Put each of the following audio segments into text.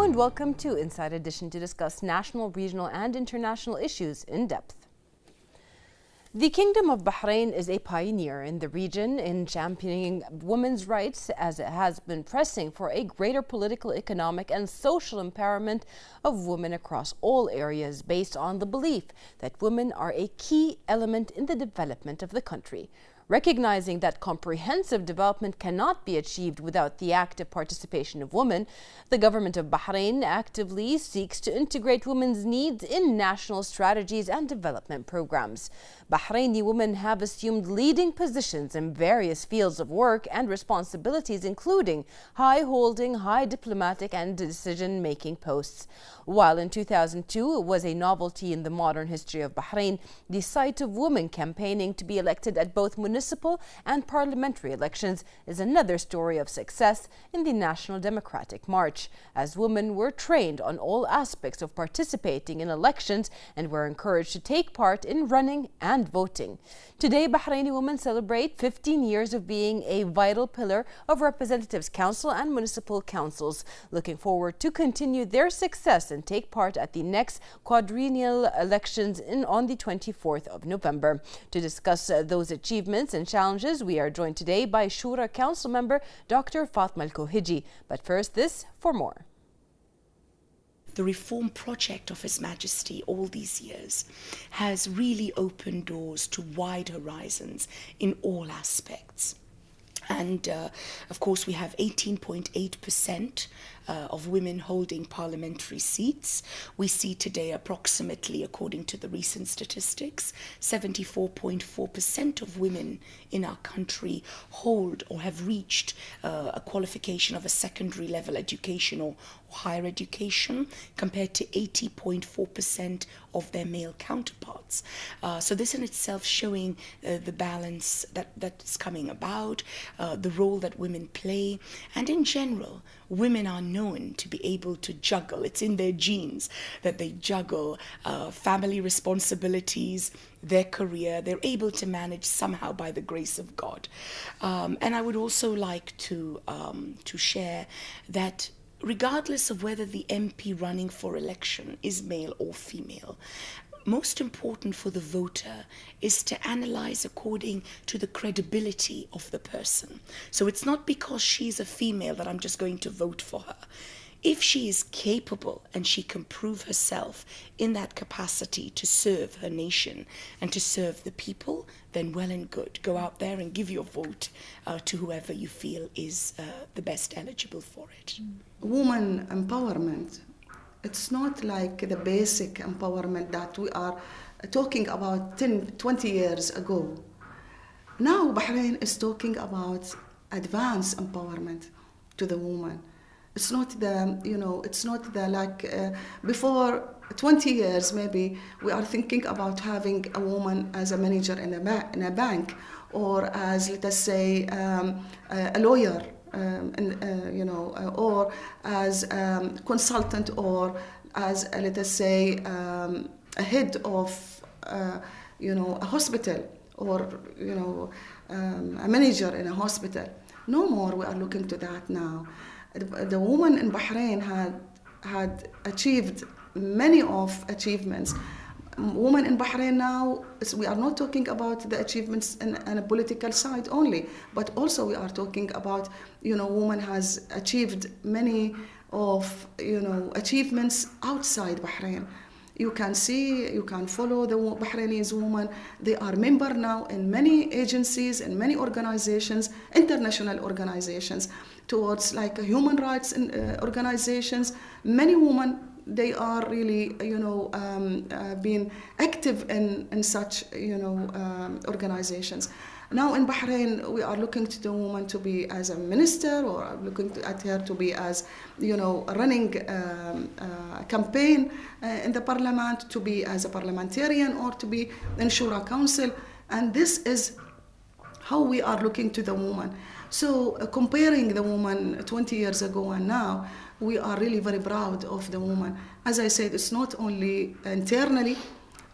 and welcome to Inside Edition to discuss national, regional and international issues in depth. The Kingdom of Bahrain is a pioneer in the region in championing women's rights, as it has been pressing for a greater political, economic and social empowerment of women across all areas, based on the belief that women are a key element in the development of the country. Recognizing that comprehensive development cannot be achieved without the active participation of women, the government of Bahrain actively seeks to integrate women's needs in national strategies and development programs. Bahraini women have assumed leading positions in various fields of work and responsibilities, including high-holding, high diplomatic and decision-making posts. While in 2002 it was a novelty in the modern history of Bahrain, the sight of women campaigning to be elected at both municipal and parliamentary elections is another story of success in the National Democratic March, as women were trained on all aspects of participating in elections and were encouraged to take part in running and voting. Today, Bahraini women celebrate 15 years of being a vital pillar of Representatives Council and Municipal Councils, looking forward to continue their success and take part at the next quadrennial elections on the 24th of November. To discuss those achievements and challenges, we are joined today by Shura Council member Dr.Fatema Alkooheji. But first, this for more. The reform project of His Majesty all these years has really opened doors to wide horizons in all aspects. And of course, we have 18.8% of women holding parliamentary seats. We see today approximately, according to the recent statistics, 74.4% of women in our country hold or have reached a qualification of a secondary level education or higher education, compared to 80.4% of their male counterparts. So this in itself showing the balance that is coming about, the role that women play, and in general, women are known to be able to juggle. It's in their genes that they juggle family responsibilities, their career. They're able to manage somehow by the grace of God. And I would also like to share that regardless of whether the MP running for election is male or female, most important for the voter is to analyze according to the credibility of the person. So it's not because she's a female that I'm just going to vote for her. If she is capable and she can prove herself in that capacity to serve her nation and to serve the people, then well and good. Go out there and give your vote to whoever you feel is the best eligible for it. Woman empowerment, it's not like the basic empowerment that we are talking about 10, 20 years ago. Now Bahrain is talking about advanced empowerment to the woman. It's not the, it's not the like before 20 years maybe we are thinking about having a woman as a manager in a bank, or as, let us say, a lawyer, or as consultant, or as, let us say, a head of, a hospital, or, a manager in a hospital. No more we are looking to that now. The woman in Bahrain had achieved many of achievements. Women in Bahrain now, we are not talking about the achievements in a political side only, but also we are talking about, woman has achieved many of, achievements outside Bahrain. You can see, you can follow the Bahrainese women. They are member now in many agencies and many organizations, international organizations, towards like human rights organizations. Many women, they are really, being active in such, organizations. Now in Bahrain, we are looking to the woman to be as a minister, or looking at her to be as, running a campaign in the parliament, to be as a parliamentarian, or to be in Shura Council. And this is how we are looking to the woman. So comparing the woman 20 years ago and now, we are really very proud of the woman. As I said, it's not only internally,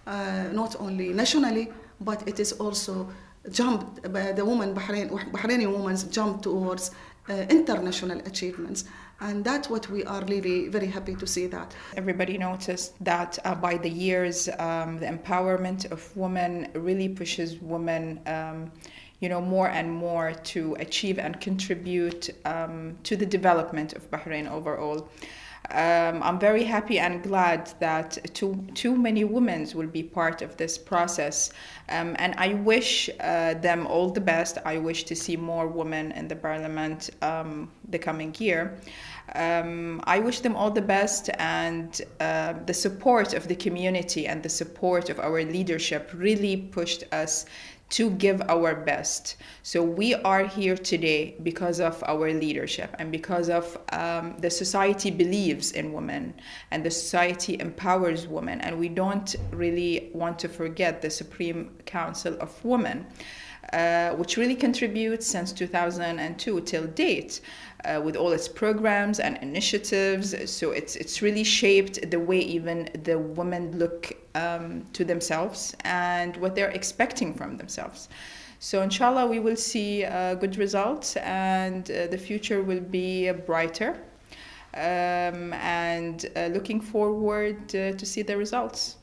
not only nationally, but it is also jumped, the woman, Bahraini women jumped towards international achievements. And that's what we are really very happy to see that. Everybody noticed that by the years, the empowerment of women really pushes women, more and more to achieve and contribute to the development of Bahrain overall. I'm very happy and glad that too many women will be part of this process, and I wish them all the best. I wish to see more women in the parliament the coming year. I wish them all the best, and the support of the community and the support of our leadership really pushed us to give our best. So we are here today because of our leadership and because of the society believes in women and the society empowers women, and we don't really want to forget the Supreme Council of Women, which really contributes since 2002 till date with all its programs and initiatives. So it's really shaped the way even the women look to themselves and what they're expecting from themselves. So inshallah we will see good results, and the future will be brighter, and looking forward to see the results.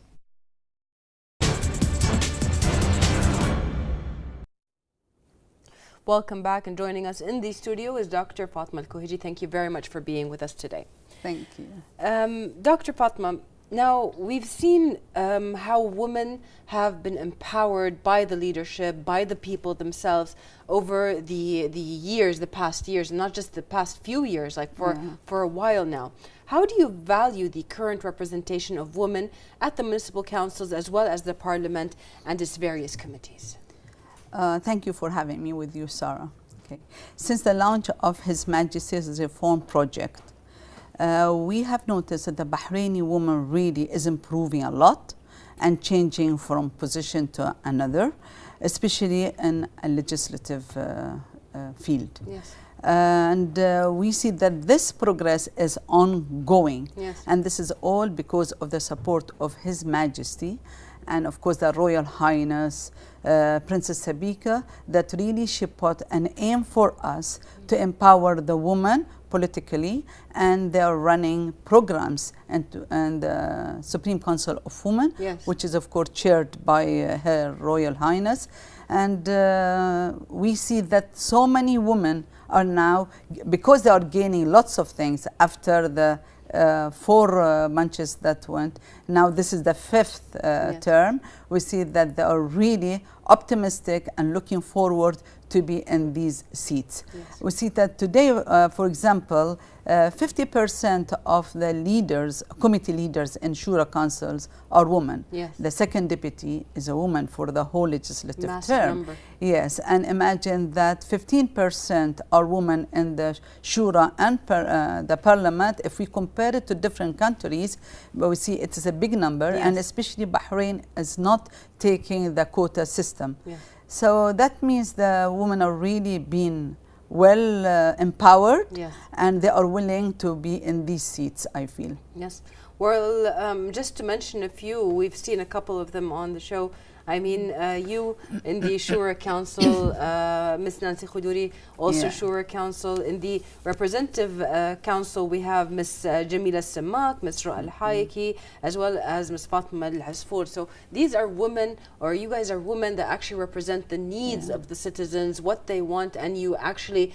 Welcome back, and joining us in the studio is Dr. Fatema Alkooheji. Thank you very much for being with us today. Thank you. Dr. Fatema, now we've seen how women have been empowered by the leadership, by the people themselves over the past years, and not just the past few years, like for a while now. How do you value the current representation of women at the municipal councils as well as the parliament and its various committees? Thank you for having me with you, Sarah. Okay. Since the launch of His Majesty's Reform Project, we have noticed that the Bahraini woman really is improving a lot and changing from position to another, especially in a legislative field. Yes. And we see that this progress is ongoing. Yes. And this is all because of the support of His Majesty and of course the Royal Highness Princess Sabika, that really she put an aim for us to empower the woman politically, and they are running programs and the Supreme Council of Women, yes, which is of course chaired by Her Royal Highness. And we see that so many women are now, because they are gaining lots of things after the 4 months that went, now this is the 5th yes, term, we see that they are really optimistic and looking forward to be in these seats. yes, We see that today, for example, 50% of the leaders, committee leaders in Shura councils are women. yes, The second deputy is a woman for the whole legislative massive term. number. Yes, and imagine that 15% are women in the Shura and the parliament. If we compare it to different countries, we see it is a big number, yes, and especially Bahrain is not taking the quota system. yes. So that means the women are really being well empowered, Yes. and they are willing to be in these seats, I feel. Yes. Well, just to mention a few, we've seen a couple of them on the show. I mean, you in the Shura Council, Ms. Nancy Khoudouri, also Yeah. Shura Council. In the Representative Council, we have Ms. Jamila Samak, Ms. Ra Al-Hayeki, as well as Ms. Fatema Al-Hasfour. So these are women, or you guys are women that actually represent the needs of the citizens, what they want, and you actually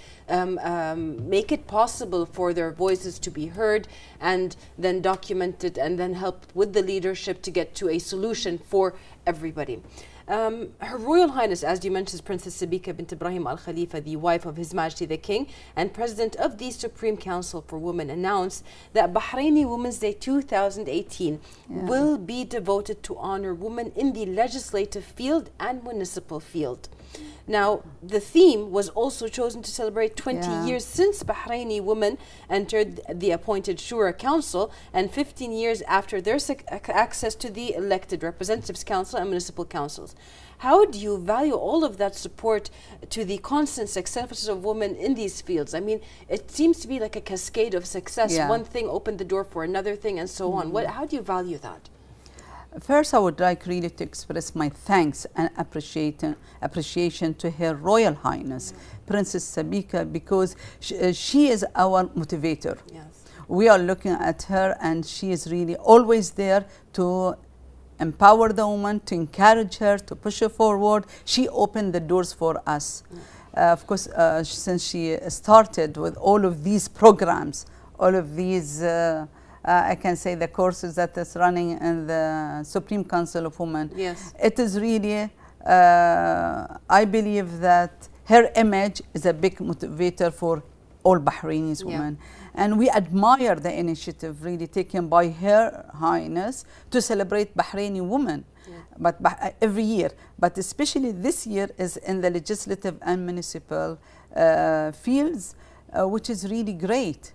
make it possible for their voices to be heard and then documented and then help with the leadership to get to a solution for everybody. Her Royal Highness, as you mentioned, Princess Sabika bint Ibrahim Al Khalifa, the wife of His Majesty the King and President of the Supreme Council for Women, announced that Bahraini Women's Day 2018 will be devoted to honor women in the legislative field and municipal field. Now, the theme was also chosen to celebrate 20 years since Bahraini women entered the appointed Shura Council and 15 years after their access to the elected Representatives Council and Municipal Councils. How do you value all of that support to the constant success of women in these fields? I mean, it seems to be like a cascade of success. One thing opened the door for another thing and so on. How do you value that? First, I would like really to express my thanks and appreciation to Her Royal Highness, Princess Sabika, because she is our motivator. Yes. We are looking at her, and she is really always there to empower the woman, to encourage her, to push her forward. She opened the doors for us. Of course, since she started with all of these programs, all of these I can say the courses that is running in the Supreme Council of Women. Yes. It is really, I believe that her image is a big motivator for all Bahraini women. And we admire the initiative really taken by Her Highness to celebrate Bahraini women. But every year, but especially this year is in the legislative and municipal fields, which is really great.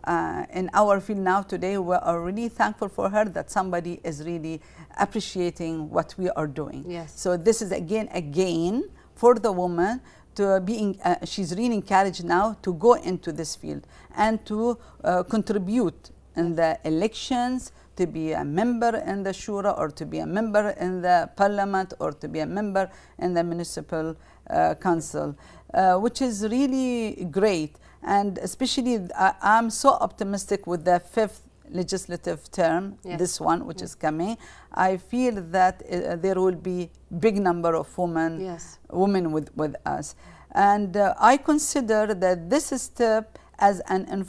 In our field now today, we are really thankful for her that somebody is really appreciating what we are doing. Yes. So this is again a gain for the woman to be, she's really encouraged now to go into this field and to contribute in the elections, to be a member in the Shura, or to be a member in the parliament, or to be a member in the municipal council, which is really great. And especially, I'm so optimistic with the 5th legislative term, this one, which is coming. I feel that there will be big number of women, women with us. And I consider that this step as an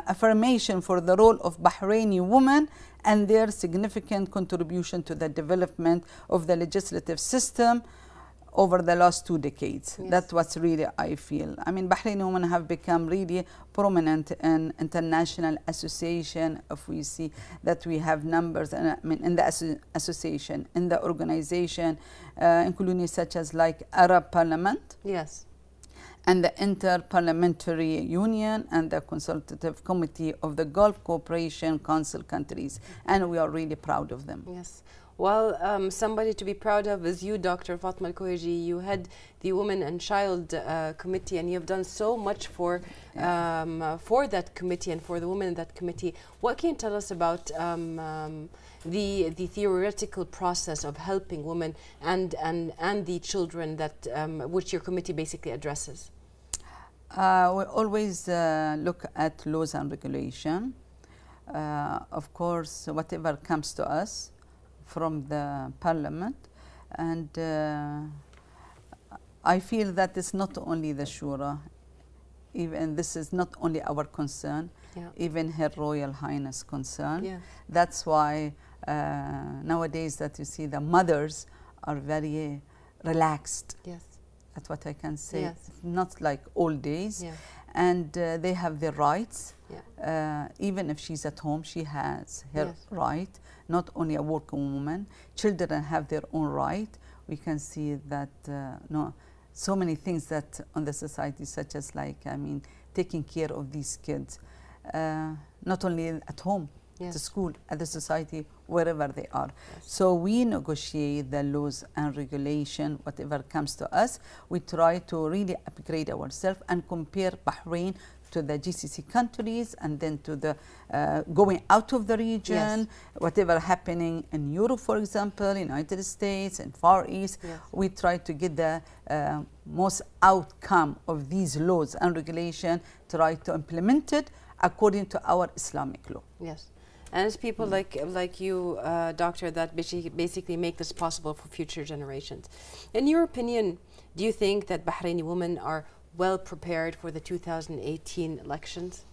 affirmation for the role of Bahraini women and their significant contribution to the development of the legislative system over the last 2 decades. That's what's really I feel. I mean, Bahraini women have become really prominent in international association. If we see that we have numbers, I mean, in the association, in the organization, including such as like Arab Parliament. Yes. And the Inter-Parliamentary Union and the Consultative Committee of the Gulf Cooperation Council countries. And we are really proud of them. Yes. Well, somebody to be proud of is you, Dr. Fatema Alkooheji. You head the Women and Child Committee, and you have done so much for that committee and for the women in that committee. What can you tell us about the theoretical process of helping women and the children that which your committee basically addresses? We always look at laws and regulation. Of course, whatever comes to us from the parliament, and I feel that it's not only the Shura, even this is not only our concern, even Her Royal Highness concern. That's why nowadays that you see the mothers are very relaxed. That's what I can say. Not like old days. And they have their rights. Even if she's at home, she has her right, not only a working woman. Children have their own right. We can see that so many things that on the society, such as like, I mean, taking care of these kids, not only at home, to school, at the society, wherever they are. So we negotiate the laws and regulation, whatever comes to us. We try to really upgrade ourselves and compare Bahrain to the GCC countries, and then to the going out of the region, whatever happening in Europe, for example, United States and Far East. We try to get the most outcome of these laws and regulation, try to implement it according to our Islamic law. And it's people like you, Doctor, that basically make this possible for future generations. In your opinion, do you think that Bahraini women are well prepared for the 2018 elections?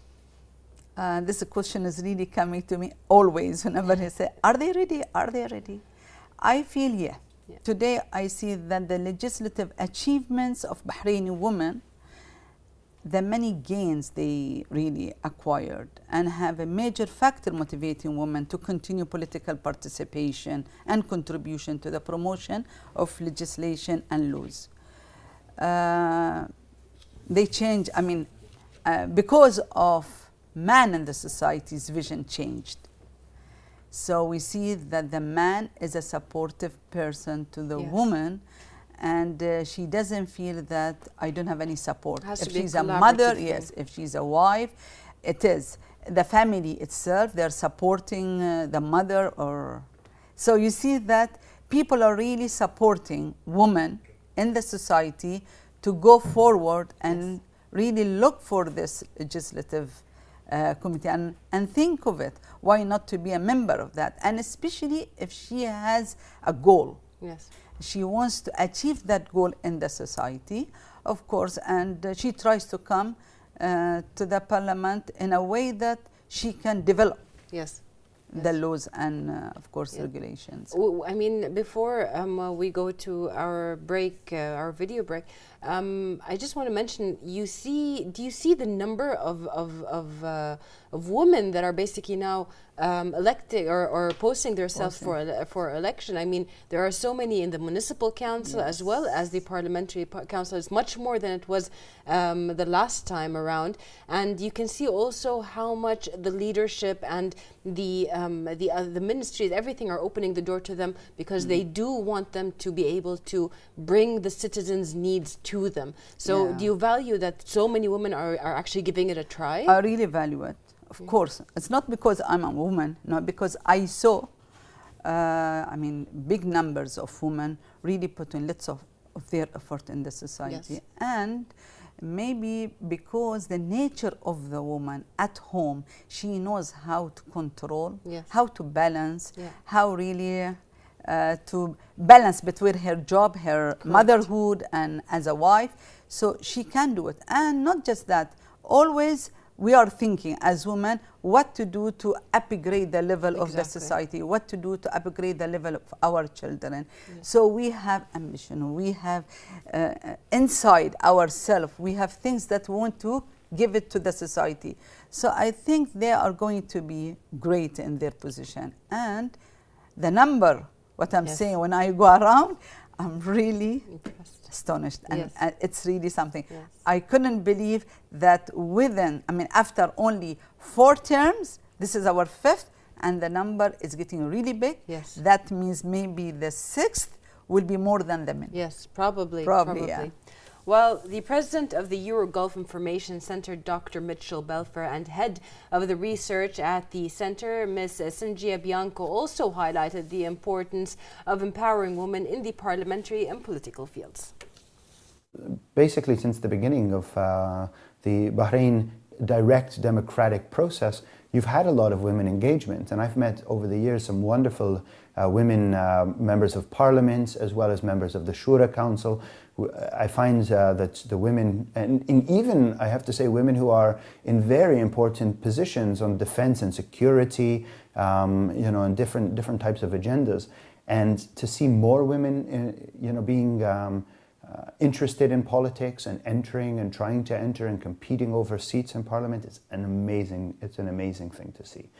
This question is really coming to me always whenever they say, are they ready? Are they ready? I feel, Today I see that the legislative achievements of Bahraini women, the many gains they really acquired, and have a major factor motivating women to continue political participation and contribution to the promotion of legislation and laws. They change, I mean, because of man in the society's vision changed. So we see that the man is a supportive person to the woman, and she doesn't feel that I don't have any support. If she's a mother, if she's a wife, it is. The family itself, they're supporting the mother, or So you see that people are really supporting women in the society to go forward and really look for this legislative committee and think of it. Why not to be a member of that? And especially if she has a goal. Yes. She wants to achieve that goal in the society, of course, and she tries to come to the parliament in a way that she can develop the laws and, of course, regulations. I mean, before we go to our break, our video break, I just want to mention, do you see the number of women that are basically now electing or posting themselves for election? I mean, there are so many in the municipal council as well as the parliamentary council. It's much more than it was the last time around, and you can see also how much the leadership and the ministries, everything, are opening the door to them because they do want them to be able to bring the citizens' needs to them. So do you value that so many women are actually giving it a try? I really value it. Of course, it's not because I'm a woman, no, because I saw, I mean, big numbers of women really put in lots of their effort in the society. And maybe because the nature of the woman at home, she knows how to control, how to balance, how really to balance between her job, her motherhood, and as a wife. So she can do it. And not just that, always we are thinking as women what to do to upgrade the level of the society, what to do to upgrade the level of our children. So we have ambition, we have inside ourselves, we have things that we want to give it to the society. So I think they are going to be great in their position. And the number, what I'm saying, when I go around, I'm really astonished, and it's really something. I couldn't believe that within, I mean, after only 4 terms, this is our 5th, and the number is getting really big. That means maybe the 6th will be more than the men. Yes, probably. Yeah. Well, the president of the Euro-Gulf Information Center, Dr. Mitchell Belfer, and head of the research at the center, Ms. Sinjia Bianco, also highlighted the importance of empowering women in the parliamentary and political fields. Basically, since the beginning of the Bahrain direct democratic process, you've had a lot of women engagement, and I've met over the years some wonderful women members of parliament as well as members of the Shura Council. I find that the women, and even I have to say women who are in very important positions on defense and security, you know, and different types of agendas, and to see more women, you know, being interested in politics and entering and trying to enter and competing over seats in parliament is an amazing thing to see.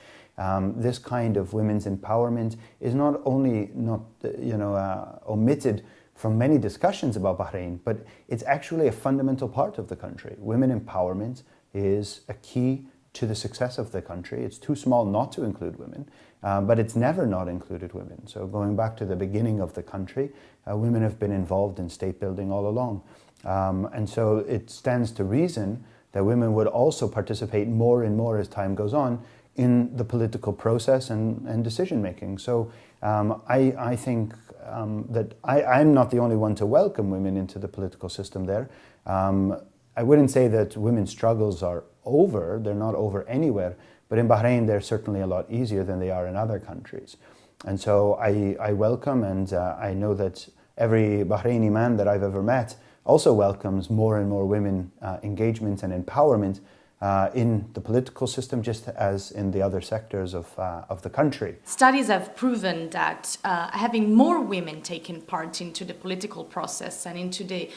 This kind of women's empowerment is not only omitted from many discussions about Bahrain, but it's actually a fundamental part of the country. Women empowerment is a key to the success of the country. It's too small not to include women, but it's never not included women. So going back to the beginning of the country, women have been involved in state building all along. And so it stands to reason that women would also participate more and more as time goes on in the political process and decision making. So I think that I'm not the only one to welcome women into the political system there. I wouldn't say that women's struggles are over, they're not over anywhere, but in Bahrain they're certainly a lot easier than they are in other countries. And so I welcome, and I know that every Bahraini man that I've ever met also welcomes more and more women engagement and empowerment in the political system, just as in the other sectors of the country. Studies have proven that having more women taking part into the political process and into the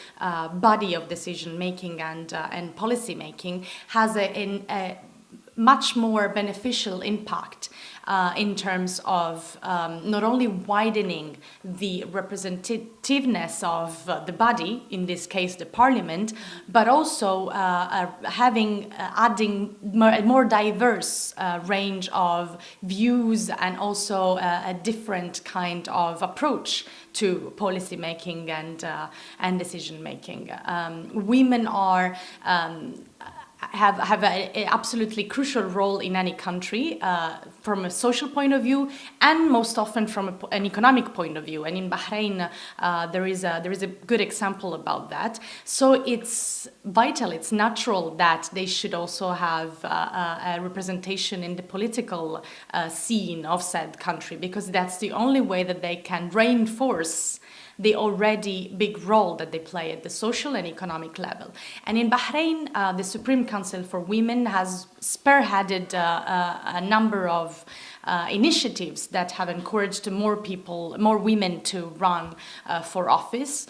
body of decision making and policy making has a much more beneficial impact in terms of not only widening the representativeness of the body, in this case the parliament, but also adding a more diverse range of views and also a different kind of approach to policy making and decision making. Women are have an absolutely crucial role in any country from a social point of view, and most often from an economic point of view. And in Bahrain, there is a good example about that. So it's vital, it's natural that they should also have a representation in the political scene of said country, because that's the only way that they can reinforce the already big role that they play at the social and economic level. And in Bahrain, the Supreme Council for Women has spearheaded a number of initiatives that have encouraged more women to run for office.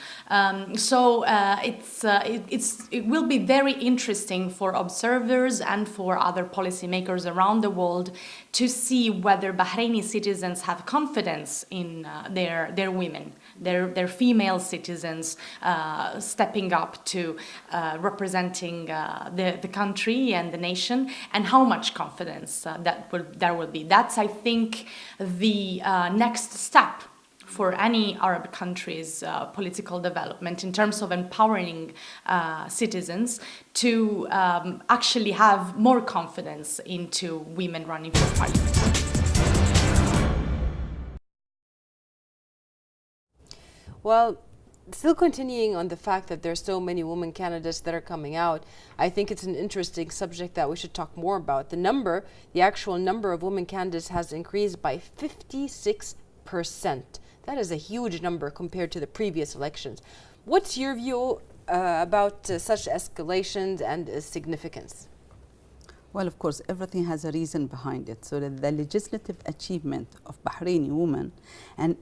It will be very interesting for observers and for other policymakers around the world to see whether Bahraini citizens have confidence in their women, their female citizens stepping up to representing the country and the nation, and how much confidence there will be. That's, I think, the next step for any Arab country's political development in terms of empowering citizens to actually have more confidence into women running for parliament. Well, still continuing on the fact that there's so many women candidates that are coming out, I think it's an interesting subject that we should talk more about. The actual number of women candidates has increased by 56%. That is a huge number compared to the previous elections. What's your view about such escalations and significance? Well, of course, everything has a reason behind it. So that the legislative achievement of Bahraini women, and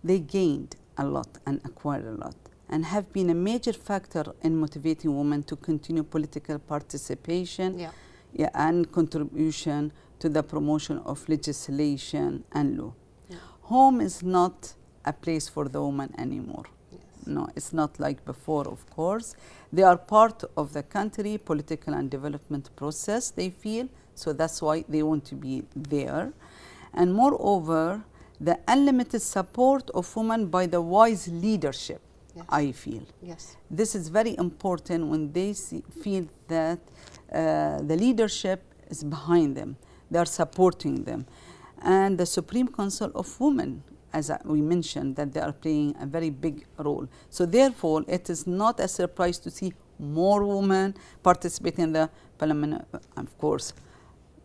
they gained a lot and acquired a lot, and have been a major factor in motivating women to continue political participation and contribution to the promotion of legislation and law. Home is not a place for the woman anymore. No, it's not like before, of course. They are part of the country political and development process, they feel, so that's why they want to be there. And moreover, the unlimited support of women by the wise leadership, I feel. This is very important when they feel that the leadership is behind them, they are supporting them. And the Supreme Council of Women, as we mentioned, that they are playing a very big role. So therefore, it is not a surprise to see more women participating in the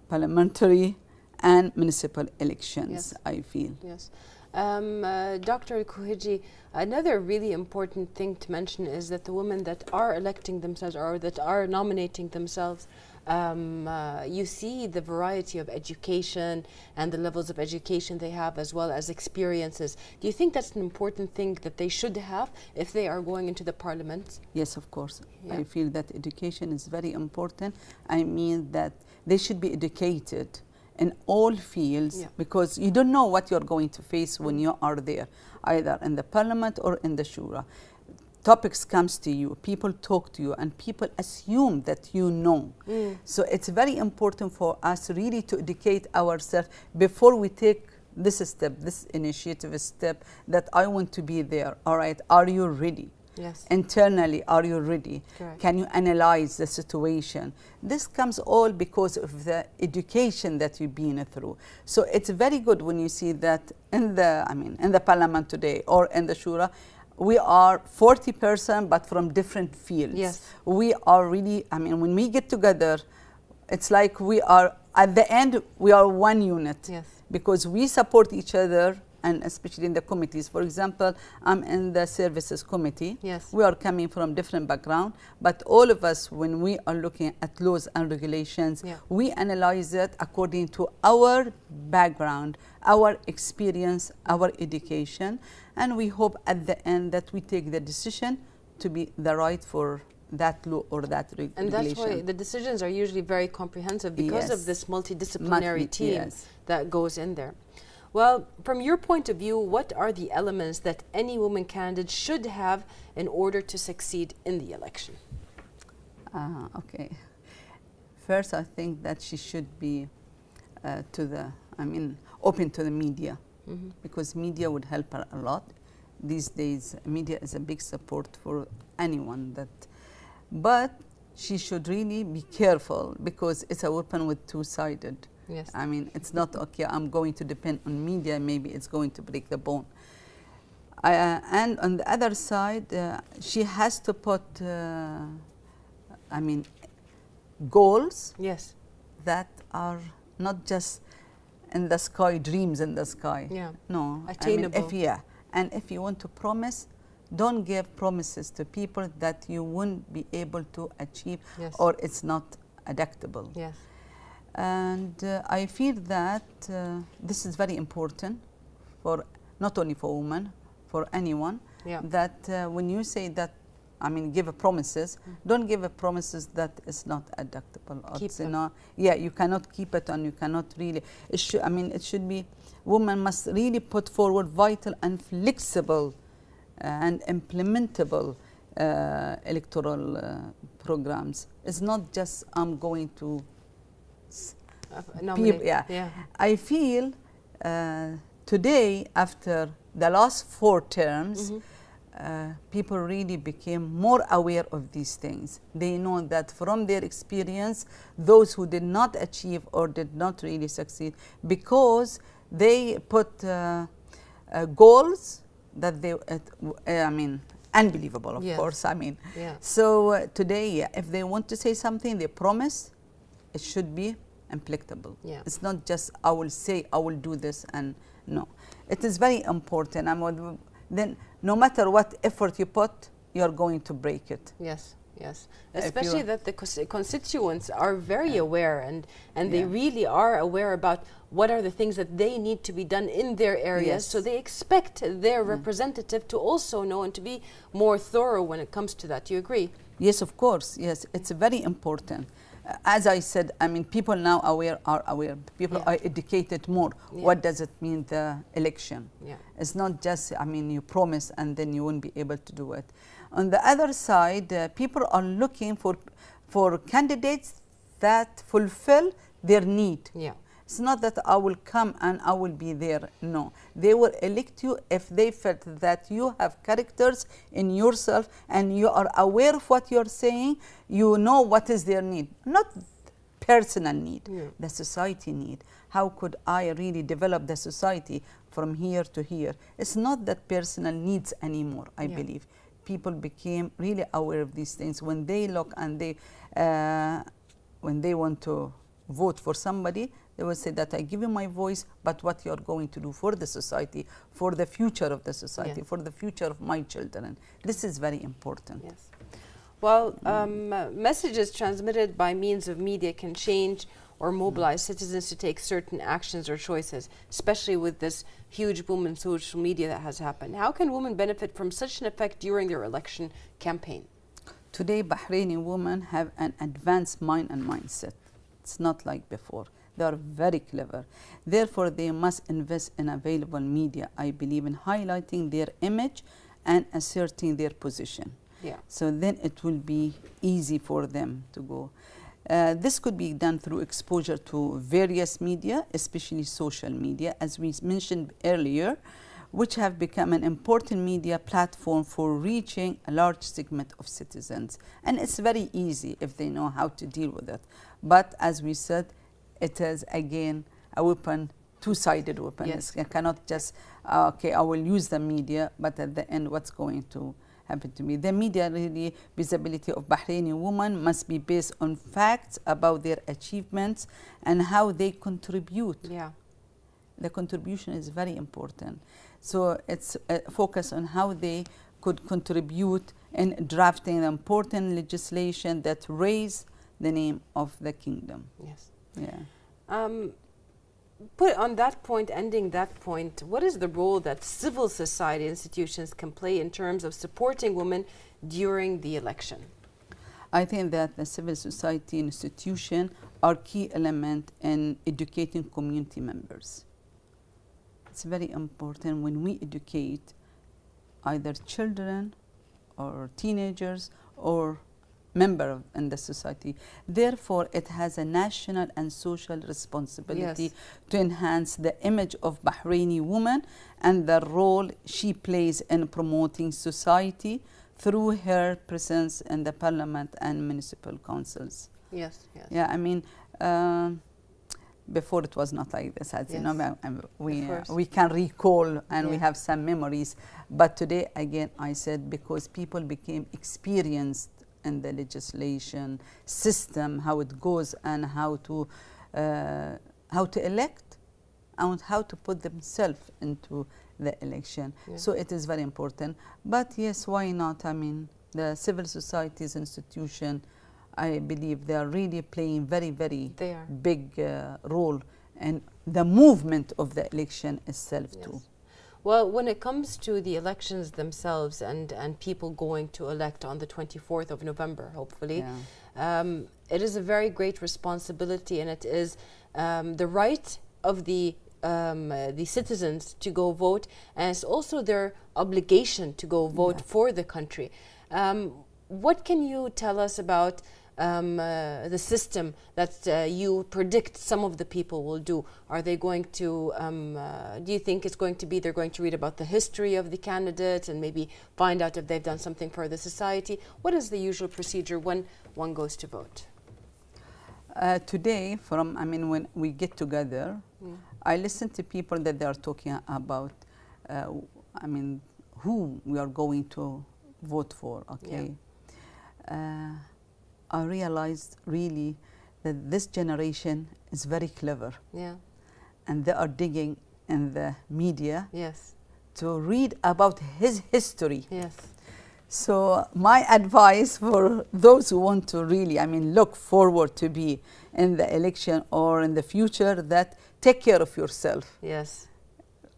parliamentary and municipal elections, I feel. Dr. Alkooheji, another really important thing to mention is that the women that are electing themselves or that are nominating themselves, you see the variety of education and the levels of education they have, as well as experiences. Do you think that's an important thing that they should have if they are going into the parliament? Yes, of course. I feel that education is very important. I mean that they should be educated in all fields, because you don't know what you're going to face when you are there, either in the parliament or in the shura. Topics comes to you, people talk to you, and people assume that you know. So it's very important for us really to educate ourselves before we take this step, this initiative step, that I want to be there. All right, are you ready? Internally, are you ready? Can you analyze the situation? This comes all because of the education that you've been through. So it's very good when you see that in the parliament today or in the shura, we are 40%, but from different fields. We are really, when we get together, it's like we are, at the end, we are one unit. Because we support each other, and especially in the committees. For example, I'm in the services committee. We are coming from different background, but all of us, when we are looking at laws and regulations, we analyze it according to our background, our experience, our education, and we hope at the end that we take the decision to be the right for that law or that regulation. And that's why the decisions are usually very comprehensive, because of this multidisciplinary team that goes in there. Well, from your point of view, what are the elements that any woman candidate should have in order to succeed in the election? Okay. First, I think that she should be open to the media, because media would help her a lot. These days, media is a big support for anyone. But she should really be careful, because it's a weapon with two-sided. Yes. I mean, it's not, okay, I'm going to depend on media, maybe it's going to break the bone. And on the other side, she has to put, I mean, goals. Yes. That are not just in the sky, dreams in the sky. Yeah. No. Attainable. I mean, and if you want to promise, don't give promises to people that you won't be able to achieve, yes. or it's not adaptable. Yes. And I feel that this is very important for not only for women, for anyone. Yeah. That when you say that, I mean, give a promises, don't give a promises that is not adaptable. Or Keep them. not, yeah, you cannot keep it, and you cannot really. It should, I mean, it should be. Women must really put forward vital and flexible and implementable electoral programs. It's not just I'm going to. Yeah. I feel today, after the last 4 terms, people really became more aware of these things. They know that from their experience, those who did not achieve or did not really succeed, because they put goals that they, I mean, unbelievable, of yes. course. I mean, yeah. So today, if they want to say something, they promise, it should be applicable. Yeah. It's not just I will say I will do this, and no. It is very important. Then no matter what effort you put, you're going to break it. Yes, yes. Especially that the constituents are very aware, and they really are aware about what are the things that they need to be done in their areas. Yes. So they expect their representative to also know and to be more thorough when it comes to that. Do you agree? Yes, of course. Yes, it's very important. As I said, I mean, people now are aware. People are educated more. Yeah. What does it mean, the election? Yeah. It's not just, I mean, you promise and then you won't be able to do it. On the other side, people are looking for candidates that fulfill their need. Yeah. It's not that I will come and I will be there. No, they will elect you if they felt that you have characters in yourself and you are aware of what you're saying. You know what is their need, not personal need, the society need. How could I really develop the society from here to here? It's not that personal needs anymore, I believe. People became really aware of these things when they look and they, when they want to vote for somebody, they will say that I give you my voice, but what you're going to do for the society, for the future of the society, for the future of my children. This is very important. Yes. Well, messages transmitted by means of media can change or mobilize citizens to take certain actions or choices, especially with this huge boom in social media that has happened. How can women benefit from such an effect during their election campaign? Today, Bahraini women have an advanced mind and mindset. It's not like before. They are very clever. Therefore, they must invest in available media, I believe, in highlighting their image and asserting their position. Yeah. So then it will be easy for them to go. This could be done through exposure to various media, especially social media, as we mentioned earlier, which have become an important media platform for reaching a large segment of citizens. And it's very easy if they know how to deal with it. But as we said, it is again a weapon, two-sided weapon. Yes. You cannot just, okay, I will use the media, but at the end, what's going to happen to me? The media really visibility of Bahraini women must be based on facts about their achievements and how they contribute. Yeah. The contribution is very important. So it's focus on how they could contribute in drafting the important legislation that raise the name of the kingdom. Yes. Yeah. Put on that point, ending that point, what is the role that civil society institutions can play in terms of supporting women during the election? I think that the civil society institutions are key element in educating community members. It's very important when we educate either children or teenagers or member in the society. Therefore, it has a national and social responsibility to enhance the image of Bahraini woman and the role she plays in promoting society through her presence in the parliament and municipal councils. Yes, yes. Yeah, I mean, before it was not like this, as you know, we can recall and we have some memories. But today, again, I said, because people became experienced in the legislation system, how it goes and how to elect and how to put themselves into the election. So it is very important. But yes, why not? I mean, the civil society's institution, I believe they are really playing very, very big role in the movement of the election itself too. Well, when it comes to the elections themselves and people going to elect on the 24th of November, hopefully, it is a very great responsibility, and it is the right of the citizens to go vote, and it's also their obligation to go vote for the country. What can you tell us about the system that you predict some of the people will do? Are they going to, do you think it's going to be they're going to read about the history of the candidate and maybe find out if they've done something for the society? What is the usual procedure when one goes to vote? Today, when we get together, I listen to people that they are talking about, who we are going to vote for, okay? I realized really that this generation is very clever. Yeah. And they are digging in the media to read about his history. Yes. So my advice for those who want to really, look forward to be in the election or in the future, that take care of yourself. Yes.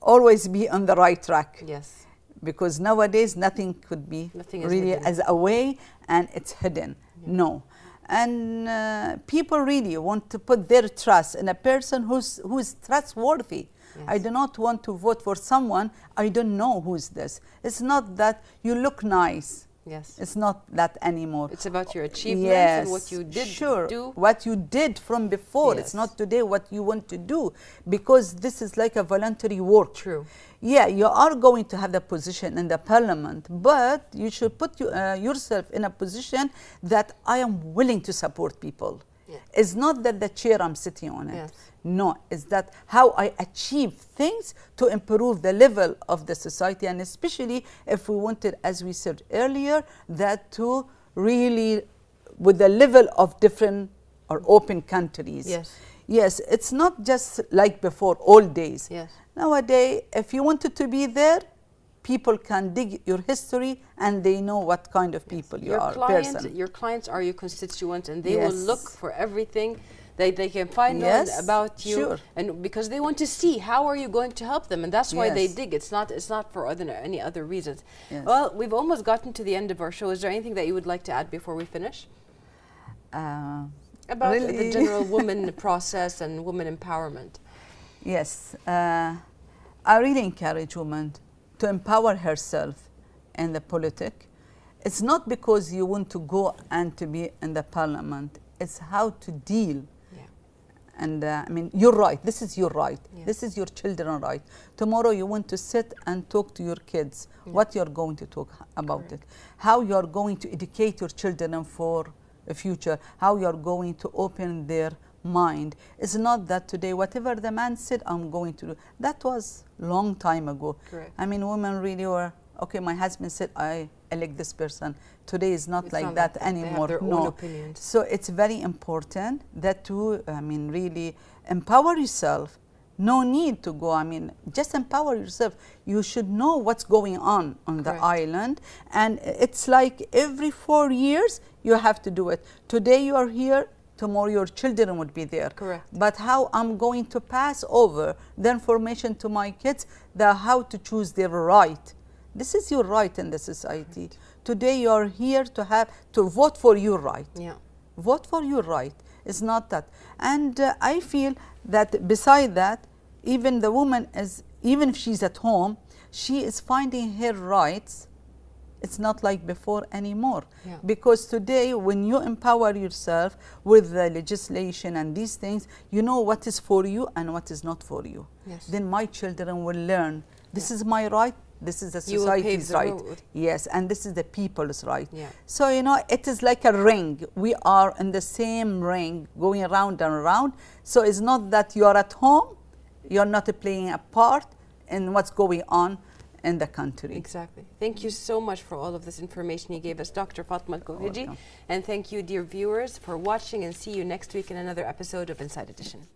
Always be on the right track. Yes. Because nowadays nothing could be really as away and it's hidden. No. And people really want to put their trust in a person who is trustworthy. Yes. I do not want to vote for someone I don't know who's this. It's not that you look nice. Yes. It's not that anymore. It's about your achievements and what you did do. What you did from before. It's not today what you want to do, because this is like a voluntary work. True. Yeah, you are going to have the position in the parliament, but you should put yourself in a position that I am willing to support people. Yeah. It's not that the chair I'm sitting on it. Yes. No, it's that how I achieve things to improve the level of the society, and especially if we wanted, as we said earlier, that to really with the level of different or open countries. Yes. Yes, it's not just like before, old days. Yes. Nowadays, if you wanted to be there, people can dig your history and they know what kind of people you are. Your clients are your constituents, and they will look for everything they can find out about you, and because they want to see how are you going to help them, and that's why they dig. It's not for any other reasons. Yes. Well, we've almost gotten to the end of our show. Is there anything that you would like to add before we finish? About really? The general women process and women empowerment. Yes, I really encourage women to empower herself in the politics. It's not because you want to go and to be in the parliament. It's how to deal. And you're right. This is your right. Yeah. This is your children's right. Tomorrow you want to sit and talk to your kids. What you're going to talk about it. How you're going to educate your children for a future. How you're going to open their mind. It's not that today whatever the man said I'm going to do. That was long time ago. Correct. Women really were, okay, my husband said I elect this person. Today is not like that anymore. They have their own opinions. So it's very important that to, really empower yourself. No need to go, just empower yourself. You should know what's going on the island. And it's like every 4 years you have to do it. Today you are here, tomorrow your children would be there. Correct. But how I'm going to pass over the information to my kids, how to choose their right. This is your right in the society. Right. Today you are here to vote for your right. Yeah. Vote for your right. It's not that. And I feel that beside that, even the woman even if she's at home, she is finding her rights. It's not like before anymore. Yeah. Because today when you empower yourself with the legislation and these things, you know what is for you and what is not for you. Yes. Then my children will learn This is my right. This is the You will pave society's the right. road. Yes, and this is the people's right. Yeah. So, you know, it is like a ring. We are in the same ring, going around and around. So it's not that you are at home, you're not playing a part in what's going on in the country. Exactly. Thank you so much for all of this information you gave us, Dr. Fatema Alkooheji. Welcome. And thank you, dear viewers, for watching, and see you next week in another episode of Inside Edition.